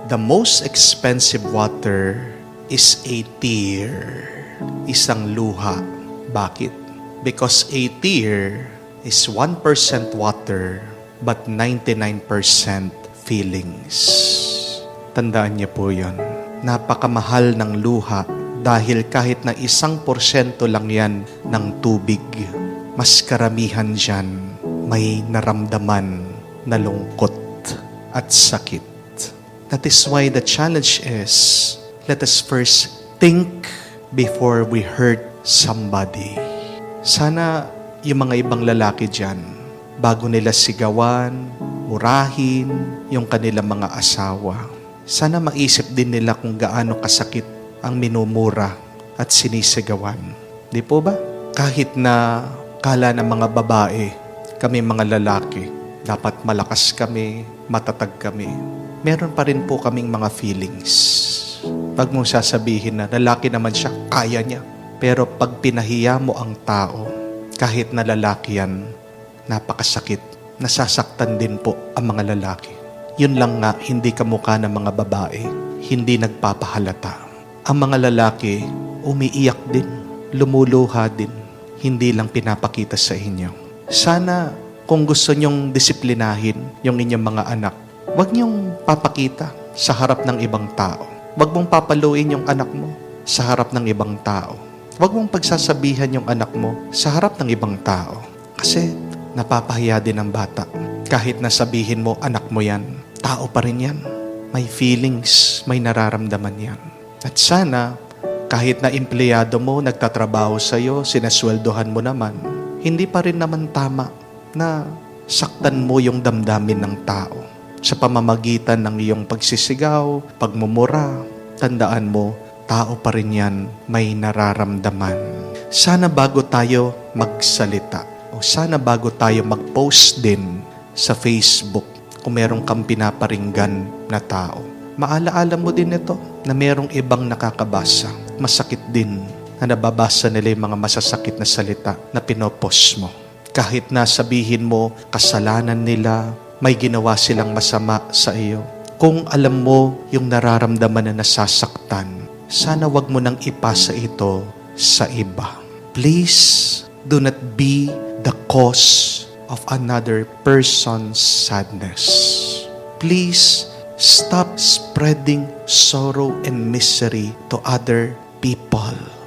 The most expensive water is a tear. Isang luha. Bakit? Because a tear is 1% water but 99% feelings. Tandaan niyo po yun. Napakamahal ng luha dahil kahit na 1% lang yan ng tubig, mas karamihan dyan may naramdaman na lungkot at sakit. That is why the challenge is, let us first think before we hurt somebody. Sana yung mga ibang lalaki dyan, bago nila sigawan, murahin yung kanilang mga asawa, sana maisip din nila kung gaano kasakit ang minumura at sinisigawan. Di po ba? Kahit na kala ng mga babae, kami mga lalaki, dapat malakas kami, matatag kami. Meron pa rin po kaming mga feelings. Pag mong sasabihin na lalaki naman siya, kaya niya. Pero pag pinahiya mo ang tao, kahit na lalaki yan, napakasakit. Nasasaktan din po ang mga lalaki. Yun lang nga, hindi kamukha ng mga babae. Hindi nagpapahalata. Ang mga lalaki, umiiyak din, lumuluha din. Hindi lang pinapakita sa inyo. Sana, kung gusto nyong disiplinahin yung inyong mga anak, huwag niyong papakita sa harap ng ibang tao. Huwag mong papaluin yung anak mo sa harap ng ibang tao. Huwag mong pagsasabihan yung anak mo sa harap ng ibang tao. Kasi napapahiya din ang bata. Kahit nasabihin mo, anak mo yan, tao pa rin yan. May feelings, may nararamdaman yan. At sana, kahit na empleyado mo, nagtatrabaho sa'yo, sinasweldohan mo naman, hindi pa rin naman tama na saktan mo yung damdamin ng tao. Sa pamamagitan ng iyong pagsisigaw, pagmumura, tandaan mo, tao pa rin yan, may nararamdaman. Sana bago tayo magsalita, o sana bago tayo mag-post din sa Facebook, kung meron kang pinaparinggan na tao, maalaala mo din ito na merong ibang nakakabasa. Masakit din na nababasa nila yung mga masasakit na salita na pinopost mo. Kahit na sabihin mo, kasalanan nila, may ginawa silang masama sa iyo. Kung alam mo yung nararamdaman na nasasaktan, sana wag mo nang ipasa ito sa iba. Please do not be the cause of another person's sadness. Please stop spreading sorrow and misery to other people.